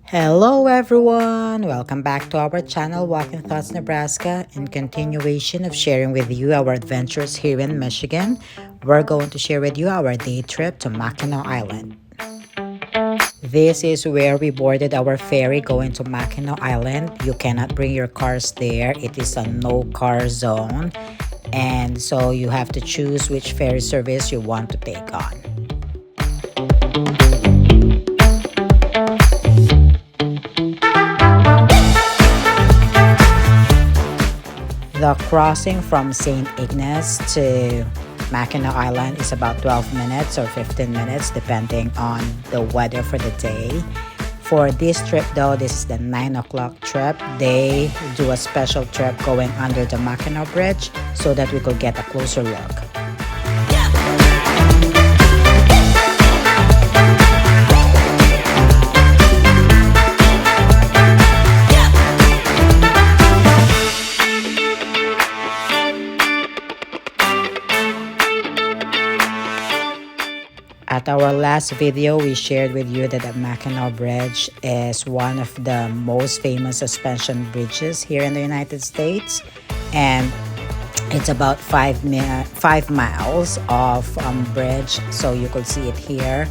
Hello everyone! Welcome back to our channel Walking Thoughts Nebraska. In continuation of sharing with you our adventures here in Michigan, we're going to share with you our day trip to Mackinaw Island. This is where we boarded our ferry going to Mackinaw Island. You cannot bring your cars there. It is a no car zone. And so you have to choose which ferry service you want to take on. The crossing from St. Ignace to Mackinac Island is about 12 minutes or 15 minutes depending on the weather for the day. For this trip though, this is the 9 o'clock trip. They do a special trip going under the Mackinac Bridge so that we could get a closer look. At our last video, we shared with you that the Mackinac Bridge is one of the most famous suspension bridges here in the United States. And it's about 5 miles of bridge, so you could see it here.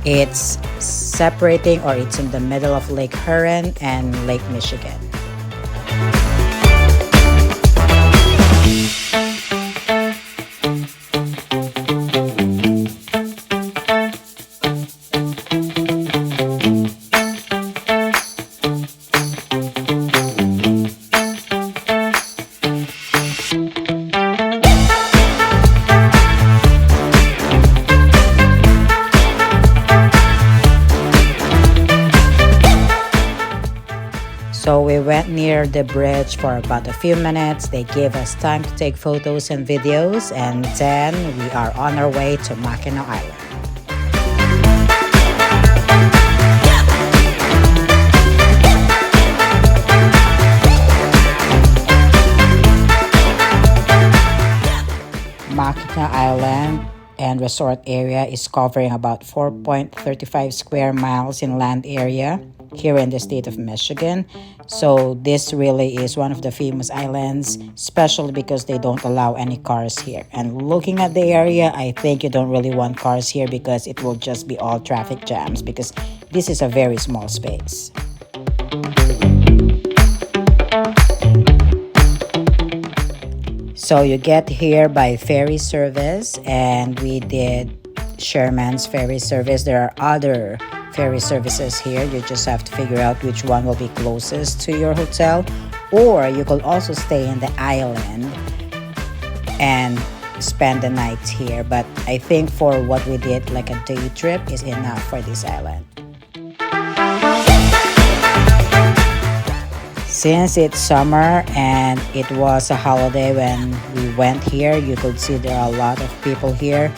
It's separating, or it's in the middle of Lake Huron and Lake Michigan. So we went near the bridge for about a few minutes. They gave us time to take photos and videos, and then we are on our way to Mackinac Island. Mackinac Island and resort area is covering about 4.35 square miles in land area here in the state of Michigan. So this really is one of the famous islands, especially because they don't allow any cars here. And looking at the area, I think you don't really want cars here because it will just be all traffic jams, because this is a very small space. So you get here by ferry service, and we did Sherman's ferry service. There are other ferry services here. You just have to figure out which one will be closest to your hotel, or you could also stay in the island and spend the night here. But I think for what we did, like a day trip is enough for this island. Since it's summer and it was a holiday when we went here, you could see there are a lot of people here.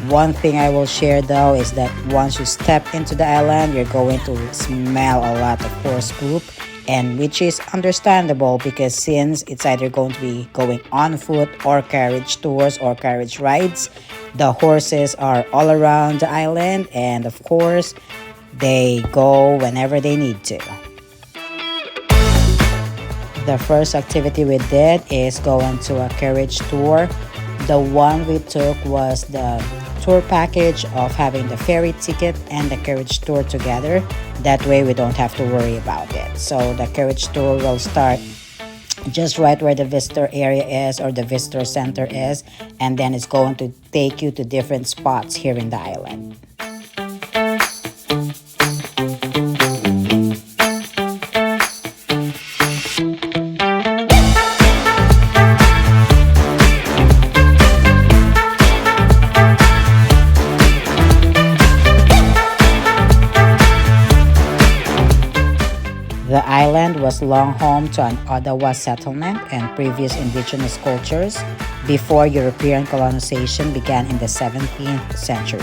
One thing I will share though is that once you step into the island, you're going to smell a lot of horse poop, and which is understandable because since it's either going to be going on foot or carriage tours or carriage rides, the horses are all around the island, and of course they go whenever they need to. The first activity we did is going to a carriage tour. The one we took was the tour package of having the ferry ticket and the carriage tour together. That way we don't have to worry about it. So the carriage tour will start just right where the visitor area is, or the visitor center is, and then it's going to take you to different spots here in the island. The island was long home to an Ottawa settlement and previous indigenous cultures before European colonization began in the 17th century.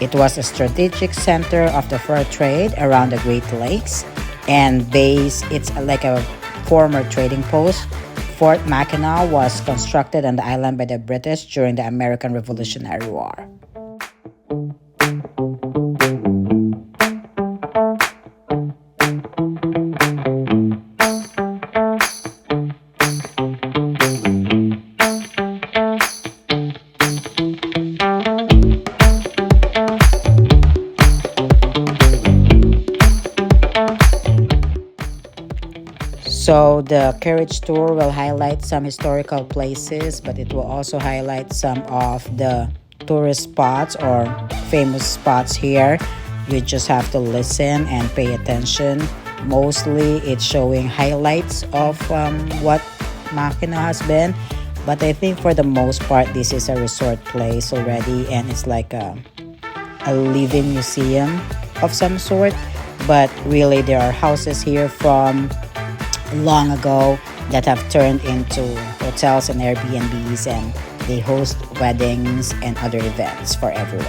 It was a strategic center of the fur trade around the Great Lakes, and it's like a former trading post. Fort Mackinac was constructed on the island by the British during the American Revolutionary War. So the carriage tour will highlight some historical places, but it will also highlight some of the tourist spots or famous spots here. You just have to listen and pay attention. Mostly it's showing highlights of what Mackinaw has been. But I think for the most part, this is a resort place already, and it's like a living museum of some sort. But really, there are houses here from long ago that have turned into hotels and Airbnbs, and they host weddings and other events for everyone.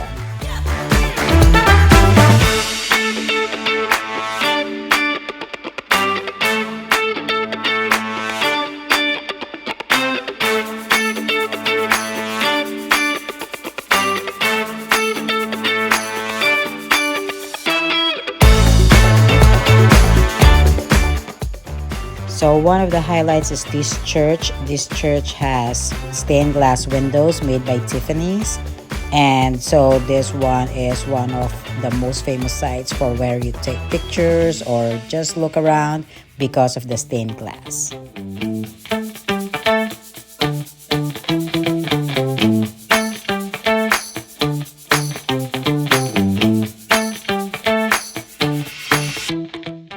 So one of the highlights is this church. This church has stained glass windows made by Tiffany's. And so this one is one of the most famous sites for where you take pictures or just look around because of the stained glass.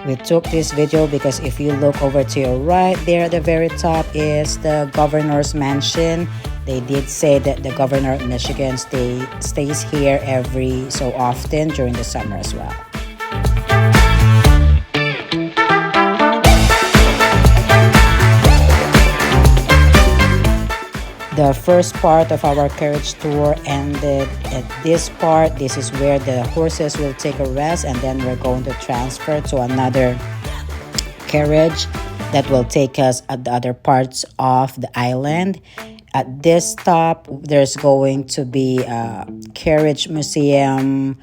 We took this video because if you look over to your right, there at the very top is the governor's mansion. They did say that the governor of Michigan stays here every so often during the summer as well. The first part of our carriage tour ended at this part. This is where the horses will take a rest, and then we're going to transfer to another carriage that will take us at the other parts of the island. At this stop, there's going to be a carriage museum,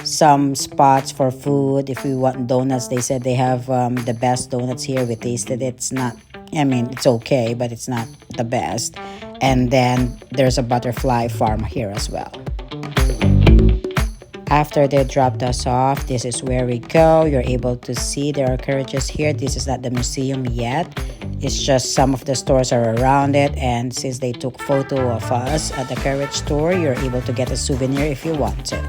some spots for food. If we want donuts, they said they have the best donuts here. We tasted it. It's not, I mean, it's okay, but it's not the best. And then there's a butterfly farm here as well. After they dropped us off, this is where we go. You're able to see there are carriages here. This is not the museum yet. It's just some of the stores are around it. And since they took photo of us at the carriage tour, you're able to get a souvenir if you want to.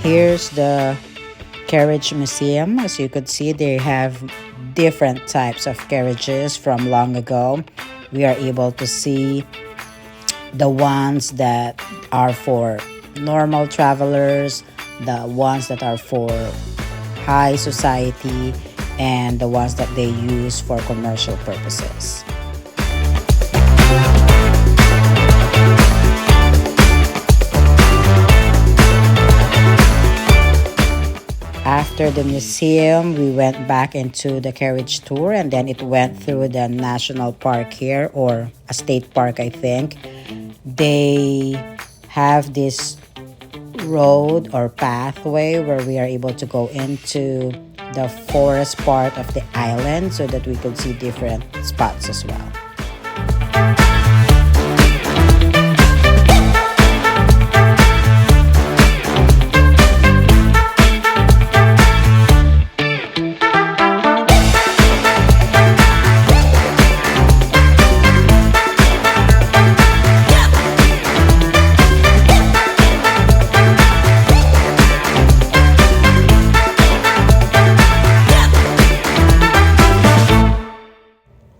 Here's the carriage museum. As you could see, they have different types of carriages from long ago. We are able to see the ones that are for normal travelers, the ones that are for high society, and the ones that they use for commercial purposes. After the museum, we went back into the carriage tour, and then it went through the national park here, or a state park, I think. They have this road or pathway where we are able to go into the forest part of the island so that we could see different spots as well.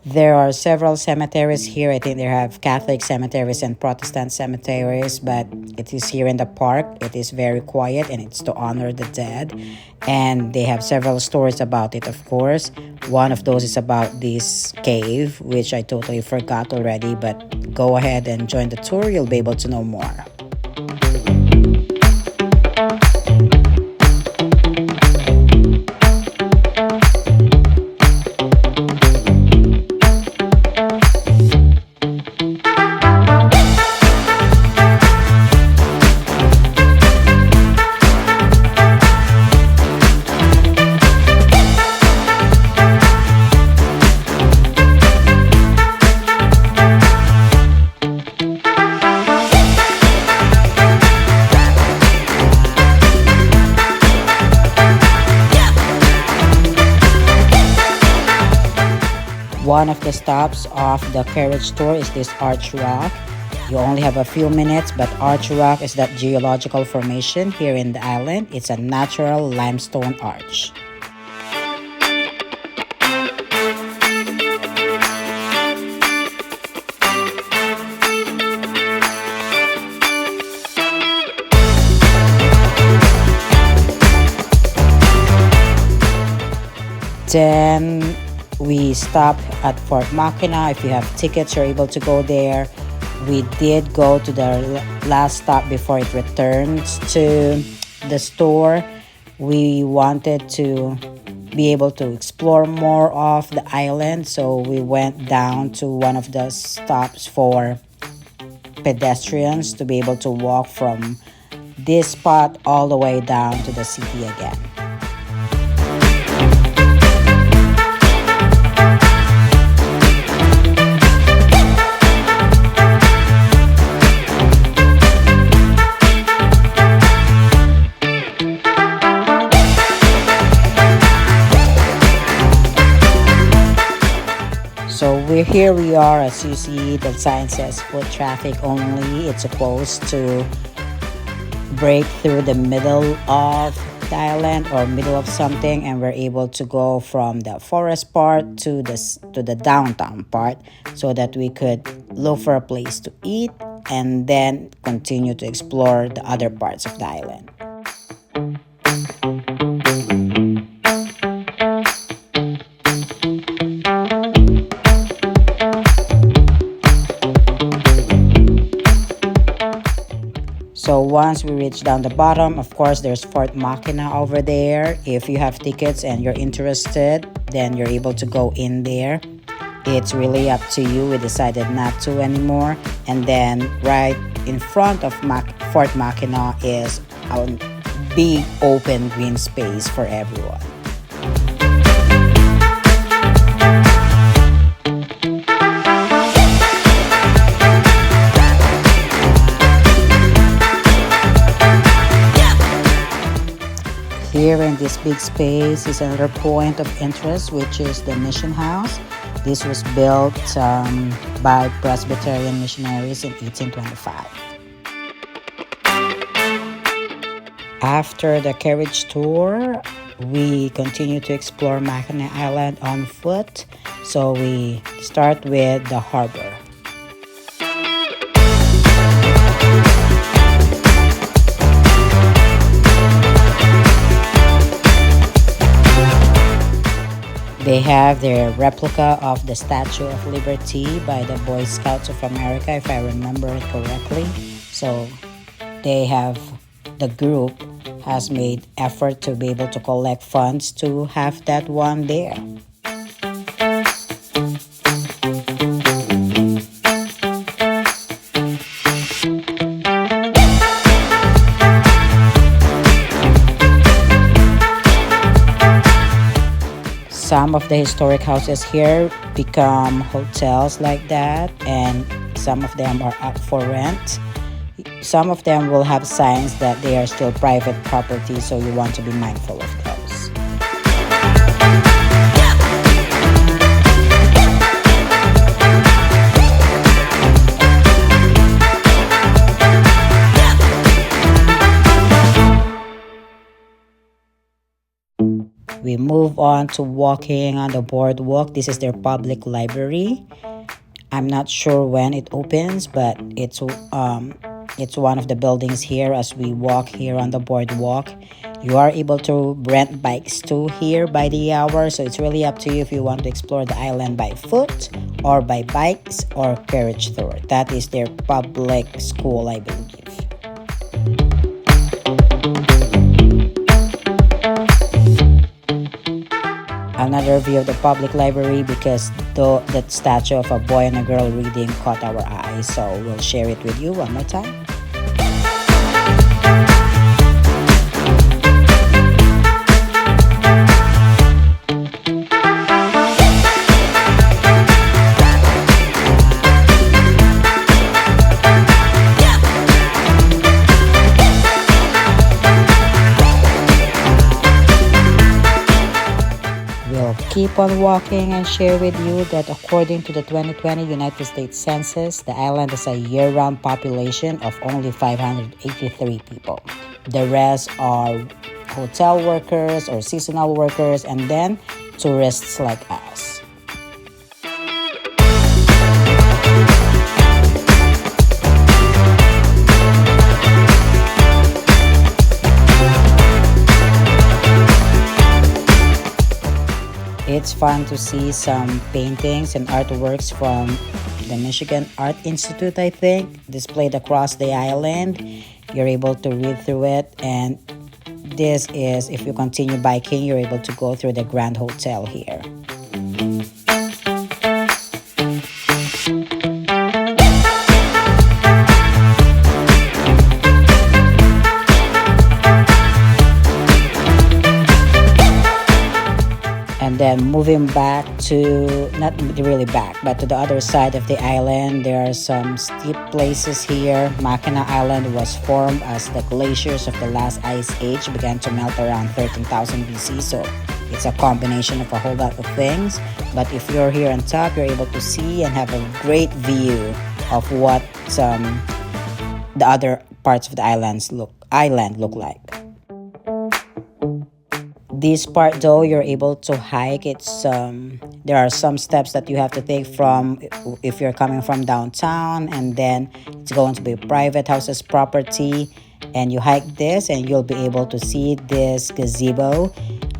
There are several cemeteries here. I think they have Catholic cemeteries and Protestant cemeteries, but it is here in the park. It is very quiet and it's to honor the dead. And they have several stories about it, of course. One of those is about this cave, which I totally forgot already, but go ahead and join the tour. You'll be able to know more. One of the stops of the Carriage tour is this Arch Rock. You only have a few minutes, but Arch Rock is that geological formation here in the island. It's a natural limestone arch. Then we stop at Fort Mackinaw. If you have tickets, you're able to go there. We did go to the last stop before it returns to the store. We wanted to be able to explore more of the island, so we went down to one of the stops for pedestrians to be able to walk from this spot all the way down to the city again. So here we are, as you see, the sign says foot traffic only. It's supposed to break through the middle of the island or middle of something, and we're able to go from the forest part to the downtown part so that we could look for a place to eat and then continue to explore the other parts of the island. So once we reach down the bottom, of course, there's Fort Mackinaw over there. If you have tickets and you're interested, then you're able to go in there. It's really up to you. We decided not to anymore. And then right in front of Fort Mackinaw is a big open green space for everyone. Here in this big space is another point of interest, which is the mission house. This was built by Presbyterian missionaries in 1825. After the Carriage tour, we continue to explore Mackinaw Island on foot. So we start with the harbor. They have their replica of the Statue of Liberty by the Boy Scouts of America, if I remember it correctly. So the group has made effort to be able to collect funds to have that one there. Some of the historic houses here become hotels like that, and some of them are up for rent. Some of them will have signs that they are still private property, so you want to be mindful of those. We move on to walking on the boardwalk. This is their public library. I'm not sure when it opens, but it's one of the buildings here as we walk here on the boardwalk. You are able to rent bikes too here by the hour, so it's really up to you if you want to explore the island by foot or by bikes or carriage tour. That is their public school, I believe. Another view of the public library, because that statue of a boy and a girl reading caught our eye, so we'll share it with you one more time. Keep keep on walking and share with you that according to the 2020 United States Census, the island has a year-round population of only 583 people. The rest are hotel workers or seasonal workers, and then tourists like us. It's fun to see some paintings and artworks from the Michigan Art Institute, I think, displayed across the island. You're able to read through it, and this is, if you continue biking, you're able to go through the Grand Hotel here. And then moving back to, not really back, but to the other side of the island, there are some steep places here. Mackinaw Island was formed as the glaciers of the last ice age began to melt around 13,000 BC. So it's a combination of a whole lot of things. But if you're here on top, you're able to see and have a great view of what the other parts of the island look like. This part though, you're able to hike. It's there are some steps that you have to take from if you're coming from downtown, and then it's going to be private houses property, and you hike this and you'll be able to see this gazebo.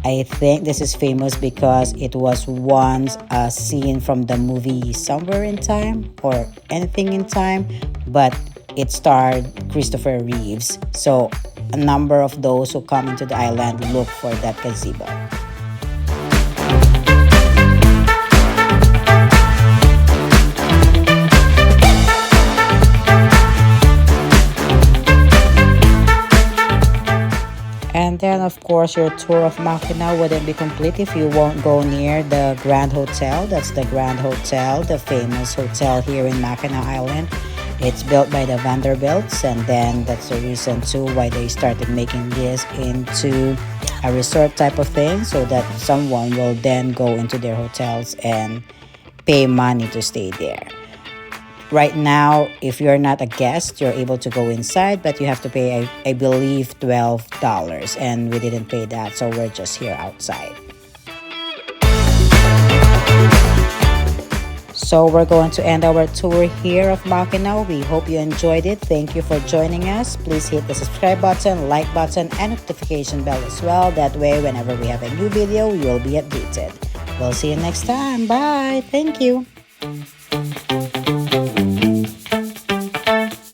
I think this is famous because it was once a scene from the movie Somewhere in Time or Anything in Time, but it starred Christopher Reeves. So a number of those who come into the island look for that gazebo. And then of course your tour of Mackinaw wouldn't be complete if you won't go near the Grand Hotel. That's the Grand Hotel, the famous hotel here in Mackinaw Island. It's built by the Vanderbilts, and then that's the reason too why they started making this into a resort type of thing, so that someone will then go into their hotels and pay money to stay there. Right now, if you're not a guest, you're able to go inside, but you have to pay, I believe, $12, and we didn't pay that, so we're just here outside. So we're going to end our tour here of Mackinaw. We hope you enjoyed it. Thank you for joining us. Please hit the subscribe button, like button, and notification bell as well. That way, whenever we have a new video, you'll be updated. We'll see you next time. Bye. Thank you.